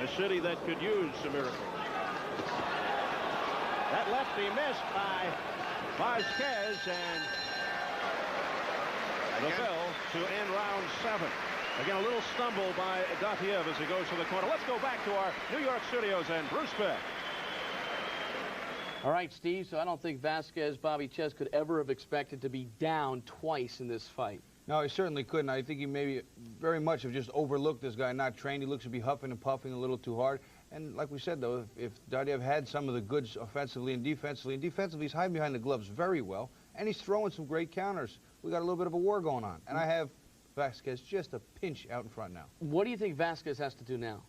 A city that could use a miracle. That lefty missed by Vasquez, and the bell to end round 7. Again, a little stumble by Dottuev as he goes to the corner. Let's go back to our New York studios and Bruce Beck. All right, Steve, so I don't think Vasquez, Bobby Chess could ever have expected to be down twice in this fight. No, he certainly couldn't. I think he maybe very much have just overlooked this guy, not trained. He looks to be huffing and puffing a little too hard. And like we said, though, if Dottuev had some of the goods offensively and defensively he's hiding behind the gloves very well, and he's throwing some great counters. We got a little bit of a war going on. And I have Vasquez just a pinch out in front now. What do you think Vasquez has to do now?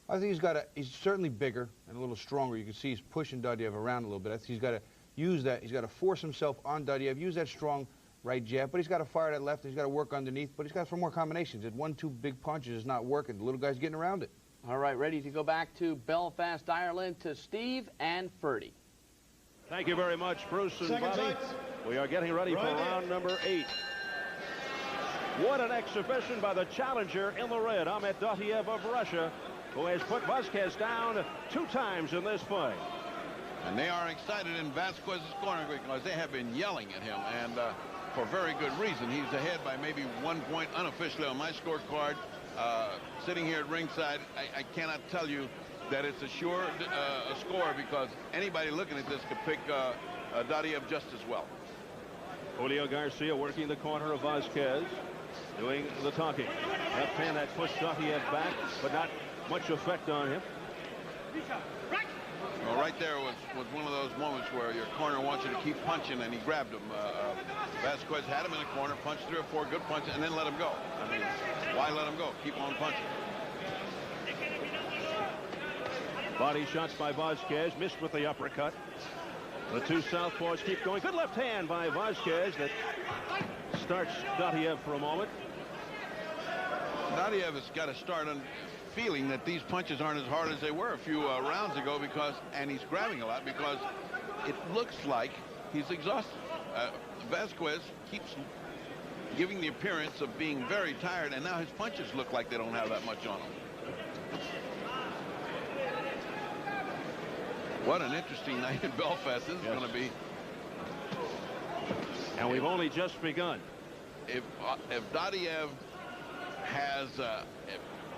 I think he's certainly bigger and a little stronger. You can see he's pushing Dottuev around a little bit. I think he's got to use that. He's got to force himself on Dottuev, use that strong right jab, but he's got to fire that left. He's got to work underneath, but he's got some more combinations. That 1-2 big punches is not working. The little guy's getting around it. All right, ready to go back to Belfast, Ireland, to Steve and Ferdy. Thank you very much, Bruce and Bobby. We are getting ready for round number 8. What an exhibition by the challenger in the red, Ahmet Dottuev of Russia, who has put Vasquez down 2 times in this fight. And they are excited in Vasquez's corner because they have been yelling at him, and for very good reason. He's ahead by maybe 1 point unofficially on my scorecard. Sitting here at ringside, I cannot tell you that it's a sure score, because anybody looking at this could pick Dottuev just as well. Julio Garcia working the corner of Vasquez, doing the talking. Left hand that pushed Dottuev back, but not much effect on him. Well, right there was one of those moments where your corner wants you to keep punching, and he grabbed him. Vasquez had him in the corner, punched 3 or 4 good punches, and then let him go. I mean, why let him go? Keep on punching. Body shots by Vasquez, missed with the uppercut. The 2 southpaws keep going. Good left hand by Vasquez that starts Dottuev for a moment. Dottuev has got to start on feeling that these punches aren't as hard as they were a few rounds ago, and he's grabbing a lot because it looks like he's exhausted. Vasquez keeps giving the appearance of being very tired, and now his punches look like they don't have that much on them. What an interesting night in Belfast this is going to be. And we've only just begun. If Dottuev has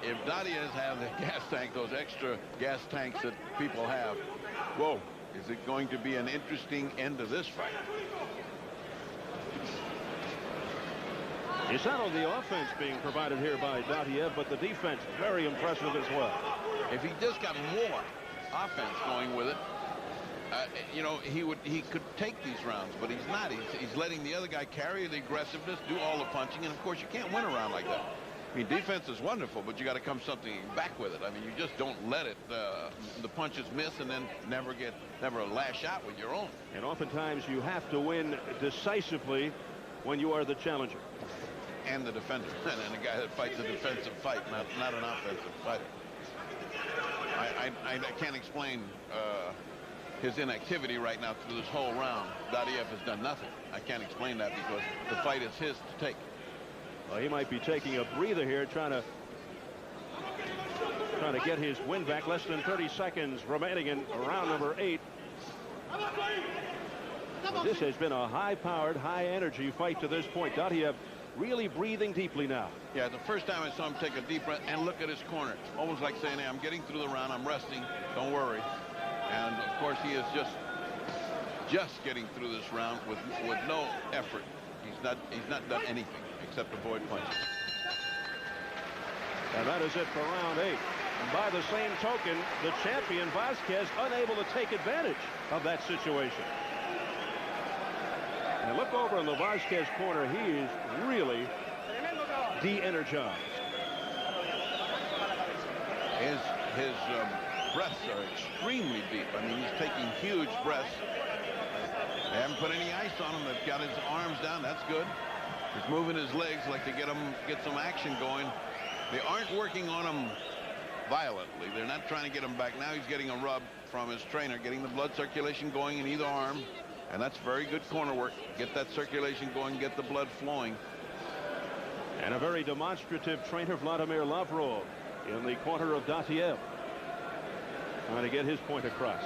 if Dottuev has the gas tank, those extra gas tanks that people have, whoa, is it going to be an interesting end to this fight? It's not only the offense being provided here by Dottuev, but the defense very impressive as well. If he just got more offense going with it, you know, he could take these rounds, but he's not. He's letting the other guy carry the aggressiveness, do all the punching, and of course you can't win a round like that. I mean, defense is wonderful, but you got to come something back with it. I mean, you just don't let it the punches miss and then never lash out with your own. And oftentimes you have to win decisively when you are the challenger. And the defender, and a guy that fights a defensive fight, not an offensive fighter. I can't explain his inactivity right now through this whole round. Dottuev has done nothing. I can't explain that because the fight is his to take. Well, he might be taking a breather here, trying to get his win back. Less than 30 seconds remaining in round number 8. But this has been a high-powered, high-energy fight to this point. Dottuev really breathing deeply now. Yeah, the first time I saw him take a deep breath and look at his corner, almost like saying, hey, I'm getting through the round, I'm resting, don't worry. And of course he is just getting through this round with no effort. He's not done anything except avoid punches. And that is it for round 8. And by the same token, the champion Vasquez unable to take advantage of that situation. And look over in the Vasquez corner. He is really de-energized. His breaths are extremely deep. I mean, he's taking huge breaths. They haven't put any ice on him. They've got his arms down. That's good. He's moving his legs like to get some action going. They aren't working on him violently. They're not trying to get him back. Now he's getting a rub from his trainer, getting the blood circulation going in either arm. And that's very good corner work. Get that circulation going, get the blood flowing. And a very demonstrative trainer, Vladimir Lavrov, in the corner of Dottuev, trying to get his point across.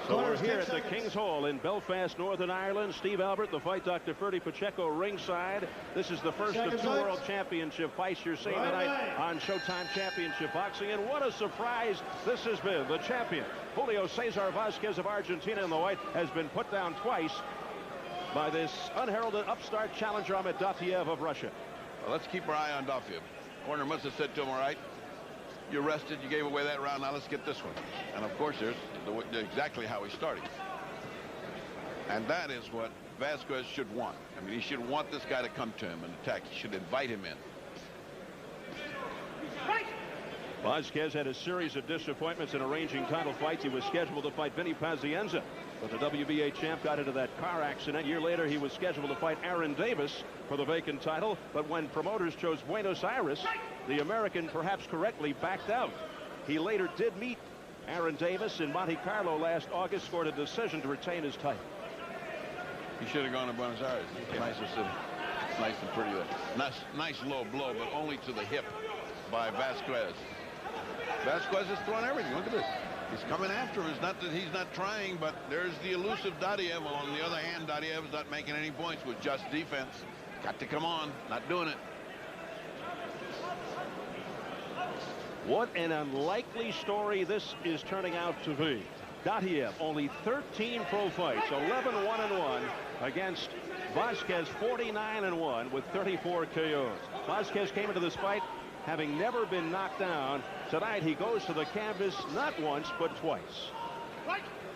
So we're here at the King's Hall in Belfast, Northern Ireland. Steve Albert, the fight doctor, Ferdy Pacheco ringside. This is the first of 2 World Championship fights you're seeing tonight on Showtime Championship Boxing. And what a surprise this has been. The champion, Julio Cesar Vasquez of Argentina in the white, has been put down twice by this unheralded upstart challenger, Ahmet Dottuev of Russia. Well, let's keep our eye on Dottuev. Corner must have said to him, all right, you're rested, you gave away that round, now let's get this one. And of course, there's exactly how he started. And that is what Vasquez should want. I mean, he should want this guy to come to him and attack. He should invite him in. Vasquez had a series of disappointments in arranging title fights. He was scheduled to fight Vinny Pazienza, but the WBA champ got into that car accident. A year later, he was scheduled to fight Aaron Davis for the vacant title, but when promoters chose Buenos Aires, the American, perhaps correctly, backed out. He later did meet Aaron Davis in Monte Carlo last August, scored a decision to retain his title. He should have gone to Buenos Aires. It's a nicer city. Nice and pretty there. Nice low blow, but only to the hip by Vasquez. Vasquez is throwing everything. Look at this. He's coming after him. It's not that he's not trying, but there's the elusive Dottuev. On the other hand, Dottuev is not making any points with just defense. Got to come on. Not doing it. What an unlikely story this is turning out to be. Dottuev, only 13 pro fights, 11-1-1 against Vasquez, 49-1 with 34 KOs. Vasquez came into this fight having never been knocked down. Tonight he goes to the canvas not once but twice.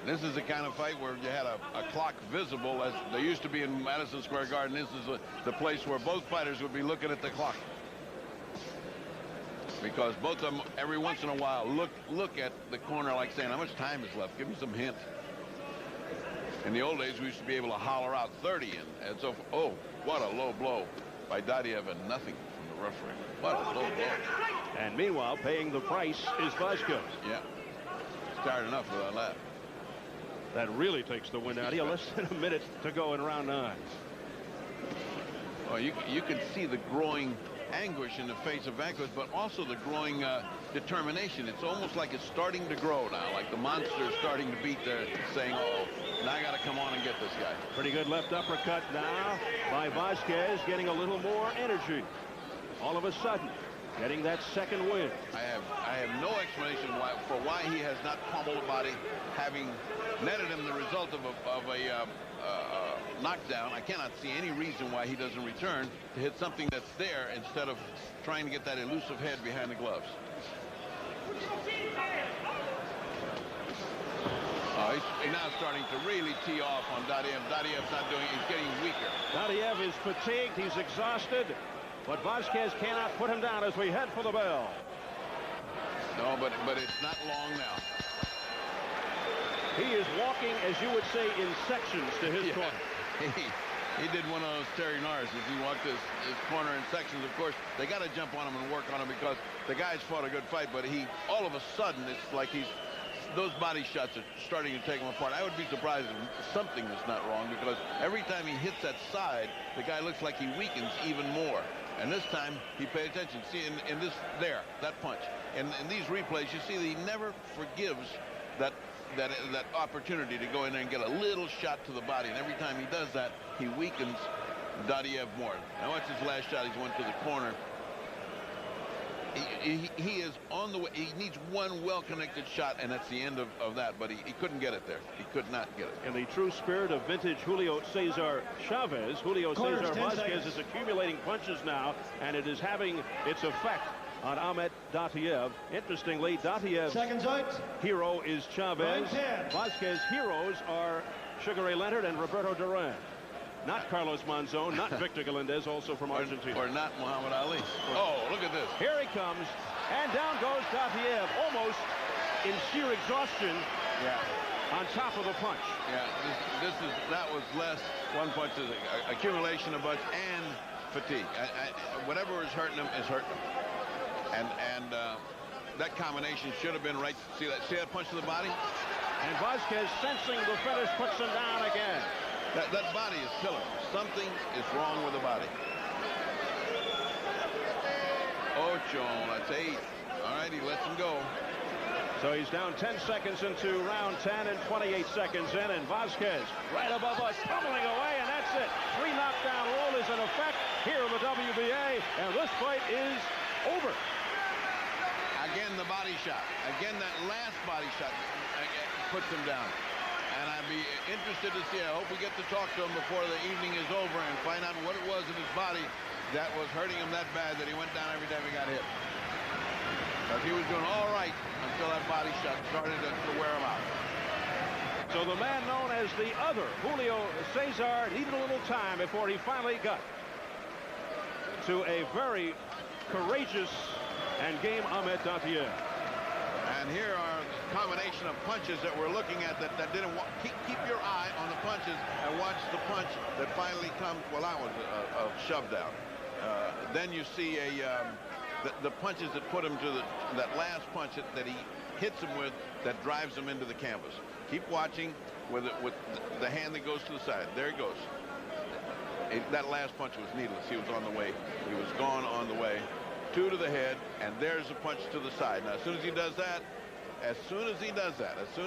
This is the kind of fight where you had a clock visible, as they used to be in Madison Square Garden. This is the place where both fighters would be looking at the clock, because both of them every once in a while look at the corner like saying, how much time is left? Give me some hint. In the old days, we used to be able to holler out 30 and so forth. Oh, what a low blow by Dottuev, and nothing from the referee. What a low blow. And meanwhile, paying the price is Vasquez. Yeah, he's tired enough without that. That really takes the wind out of you. Less than a minute to go in round 9. Well, you can see the growing anguish in the face of Vasquez, but also the growing determination. It's almost like it's starting to grow now, like the monster is starting to beat there, saying, oh, now I got to come on and get this guy. Pretty good left uppercut now by Vasquez, getting a little more energy. All of a sudden, getting that second win. I have no explanation for why he has not pummeled the body, having netted him the result of a knockdown. I cannot see any reason why he doesn't return to hit something that's there instead of trying to get that elusive head behind the gloves. He's now starting to really tee off on Dottuev. Dottuev's not doing it. He's getting weaker. Dottuev is fatigued. He's exhausted. But Vasquez cannot put him down as we head for the bell. No, but it's not long now. He is walking, as you would say, in sections to his corner. He did one of those Terry Norris as he walked his corner in sections. Of course, they got to jump on him and work on him because the guy's fought a good fight, but he, all of a sudden, it's like those body shots are starting to take him apart. I would be surprised if something is not wrong because every time he hits that side, the guy looks like he weakens even more. And this time, he paid attention. See, in this, that punch. In these replays, you see that he never forgives that opportunity to go in there and get a little shot to the body. And every time he does that, he weakens Dottuev more. Now watch his last shot. He's went to the corner. He is on the way. He needs one well-connected shot, and that's the end of that. But he couldn't get it there. He could not get it. In the true spirit of vintage Julio Cesar Chavez, Julio Cesar Vasquez is accumulating punches now, and it is having its effect on Ahmet Dottuev. Interestingly, Dottuev's hero is Chavez. Vasquez's heroes are Sugar Ray Leonard and Roberto Duran. Not Carlos Monzon, not Victor Galindez, also from Argentina. Or not Muhammad Ali. Oh, look at this. Here he comes, and down goes Dottuev, almost in sheer exhaustion. Yeah. On top of the punch. Yeah, that was less. One punch is accumulation of punch and fatigue. Whatever is hurting him is hurting him. And that combination should have been right. See that punch to the body? And Vasquez, sensing the finish, puts him down again. That body is killing him. Something is wrong with the body. Ocho, that's 8. All right, he lets him go. So he's down 10 seconds into round 10 and 28 seconds in, and Vasquez right above us, tumbling away, and that's it. 3 knockdown rule is in effect here in the WBA, and this fight is over. Again, the body shot. Again, that last body shot puts him down. And I'd be interested to see, I hope we get to talk to him before the evening is over and find out what it was in his body that was hurting him that bad that he went down every time he got hit. Because he was doing all right until that body shot started to wear him out. So the man known as the other, Julio Cesar, needed a little time before he finally got to a very courageous and game Ahmet Dottuev. And here are the combination of punches that we're looking at that didn't keep your eye on the punches and watch the punch that finally comes. Well, that was a shove down. Then you see the punches that put him to that last punch that he hits him with that drives him into the canvas. Keep watching with the hand that goes to the side. There he goes. That last punch was needless. He was on the way. He was gone on the way. 2 to the head, and there's a punch to the side. Now, as soon as he does that, as soon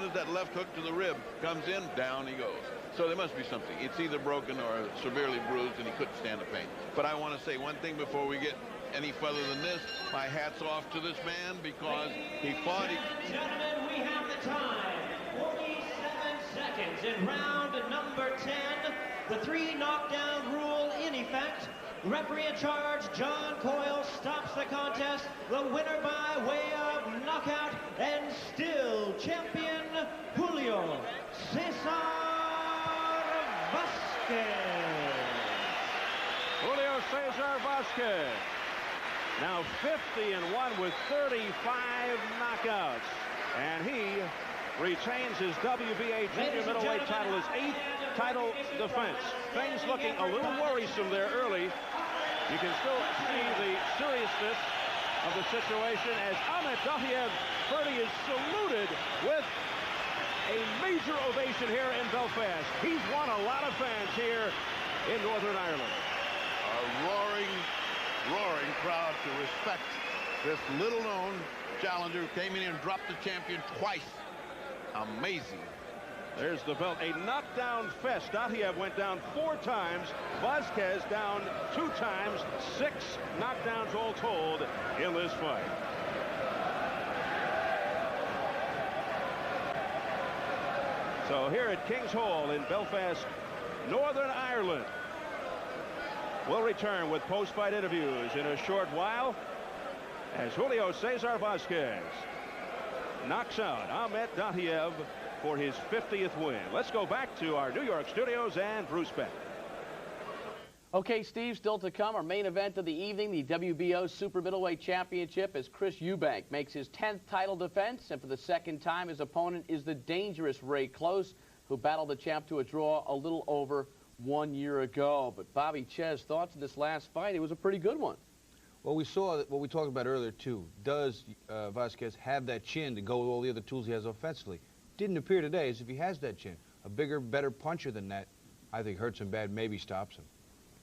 as that left hook to the rib comes in, down he goes. So there must be something. It's either broken or severely bruised, and he couldn't stand the pain. But I want to say one thing before we get any further than this. My hat's off to this man because he fought. Gentlemen, we have the time. 47 seconds in round number 10. The 3 knockdown rule in effect. Referee in charge, John Coyle, stops the contest. The winner by way of knockout and still champion, Julio Cesar Vasquez. Julio Cesar Vasquez. Now 50-1 with 35 knockouts. And he retains his WBA junior middleweight title, his 8th title defense. Things looking a little worrisome there early. You can still see the seriousness of the situation as Ahmet Dottuev is saluted with a major ovation here in Belfast. He's won a lot of fans here in Northern Ireland. A roaring crowd to respect this little-known challenger who came in and dropped the champion twice. Amazing. There's the belt. A knockdown fest. Dottuev went down 4 times. Vasquez down 2 times. 6 knockdowns all told in this fight. So here at King's Hall in Belfast, Northern Ireland. We'll return with post-fight interviews in a short while as Julio Cesar Vasquez knocks out Ahmet Dottuev for his 50th win. Let's go back to our New York studios and Bruce Beck. Okay, Steve, still to come, our main event of the evening, the WBO Super Middleweight Championship, as Chris Eubank makes his 10th title defense, and for the 2nd time, his opponent is the dangerous Ray Close, who battled the champ to a draw a little over 1 year ago. But Bobby Ches, thoughts of this last fight? It was a pretty good one. Well, we saw what we talked about earlier, too. Does Vasquez have that chin to go with all the other tools he has offensively? Didn't appear today as if he has that chin. A bigger, better puncher than that, I think hurts him bad, maybe stops him.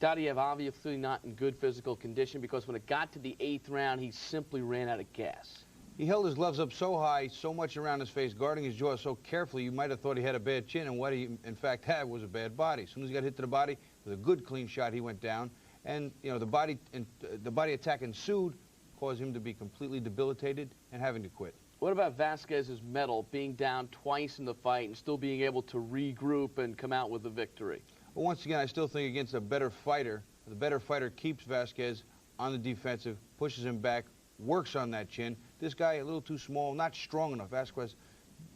Dottuev obviously not in good physical condition because when it got to the 8th round, he simply ran out of gas. He held his gloves up so high, so much around his face, guarding his jaw so carefully, you might have thought he had a bad chin, and what he, in fact, had was a bad body. As soon as he got hit to the body, with a good, clean shot, he went down. And, you know, the body attack ensued, caused him to be completely debilitated and having to quit. What about Vasquez's mettle, being down twice in the fight and still being able to regroup and come out with a victory? Well, once again, I still think against a better fighter, the better fighter keeps Vasquez on the defensive, pushes him back, works on that chin. This guy, a little too small, not strong enough. Vasquez,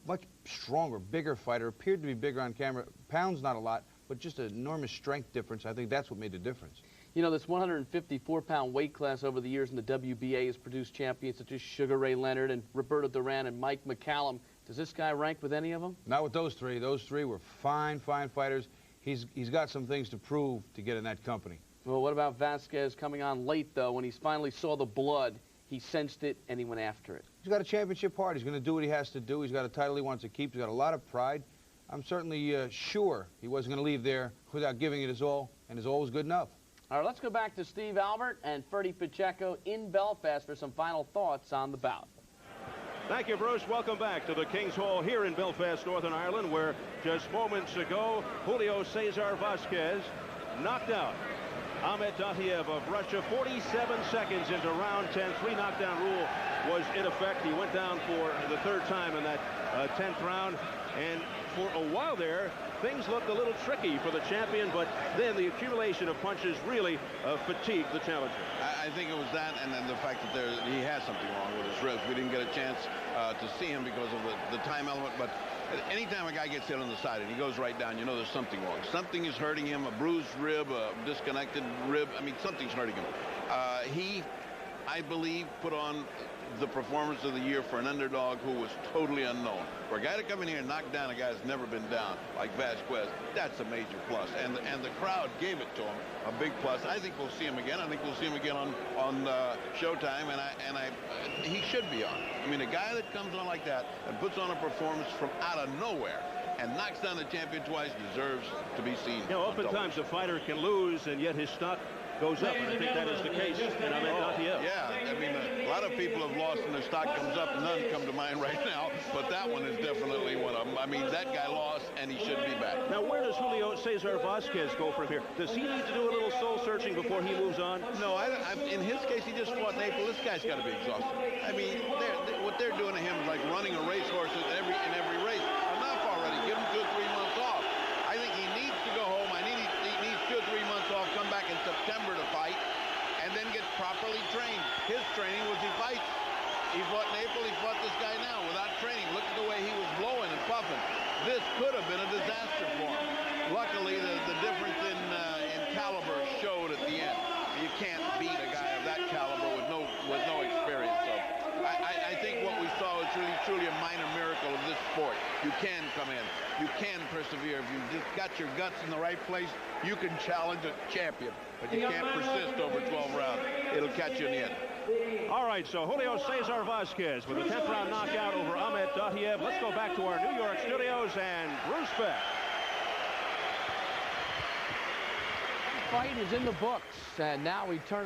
much stronger, bigger fighter, appeared to be bigger on camera. Pounds, not a lot, but just an enormous strength difference. I think that's what made the difference. You know, this 154-pound weight class over the years in the WBA has produced champions such as Sugar Ray Leonard and Roberto Duran and Mike McCallum. Does this guy rank with any of them? Not with those three. Those three were fine, fine fighters. He's got some things to prove to get in that company. Well, what about Vasquez coming on late, though? When he finally saw the blood, he sensed it and he went after it. He's got a championship heart. He's going to do what he has to do. He's got a title he wants to keep. He's got a lot of pride. I'm certainly sure he wasn't going to leave there without giving it his all, and his all was good enough. All right, let's go back to Steve Albert and Ferdy Pacheco in Belfast for some final thoughts on the bout. Thank you, Bruce. Welcome back to the King's Hall here in Belfast, Northern Ireland, where just moments ago, Julio Cesar Vasquez knocked out Ahmet Dottuev of Russia 47 seconds into round 10. 3 knockdown rule was in effect. He went down for the 3rd time in that 10th round. And for a while there, things looked a little tricky for the champion, but then the accumulation of punches really fatigued the challenger. I think it was that, and then the fact that he has something wrong with his ribs. We didn't get a chance to see him because of the time element, but anytime a guy gets hit on the side and he goes right down, you know there's something wrong. Something is hurting him, a bruised rib, a disconnected rib. I mean, something's hurting him. He, I believe, put on the performance of the year for an underdog who was totally unknown. For a guy to come in here and knock down a guy that's never been down, like Vasquez, that's a major plus. And the crowd gave it to him, a big plus. I think we'll see him again. I think we'll see him again on Showtime, and he should be on. I mean, a guy that comes on like that and puts on a performance from out of nowhere and knocks down the champion twice deserves to be seen. You know, oftentimes a fighter can lose, and yet his stock goes up, and I think that is the case in Ahmet Dottuev. Yeah, I mean, a lot of people have lost and their stock comes up. None come to mind right now, but that one is definitely one of them. I mean, that guy lost, and he should be back. Now, where does Julio Cesar Vasquez go from here? Does he need to do a little soul-searching before he moves on? No, in his case, he just fought in April. This guy's got to be exhausted. I mean, what they're doing to him is like running a racehorse in every race. Enough already. Give him 2 or 3 months off. I think he needs to go home. He needs 2 or 3 months off, come back in September to fight, and then get properly trained. His training was he fights. He fought in April. He fought this guy now without training. Look at the way he was blowing and puffing. This could have been a disaster for him. Luckily, the difference in caliber showed at the end. You can't beat a guy of that caliber with no experience. So I think what we saw is really truly a minor miracle of this sport. You can come in. You can persevere. If you just got your guts in the right place, you can challenge a champion. But you can't persist over 12 rounds. It'll catch you in the end. All right, so Julio Cesar Vasquez with a 10th round knockout over Ahmet Dottuev. Let's go back to our New York studios and Bruce Beck. Fight is in the books, and now we turn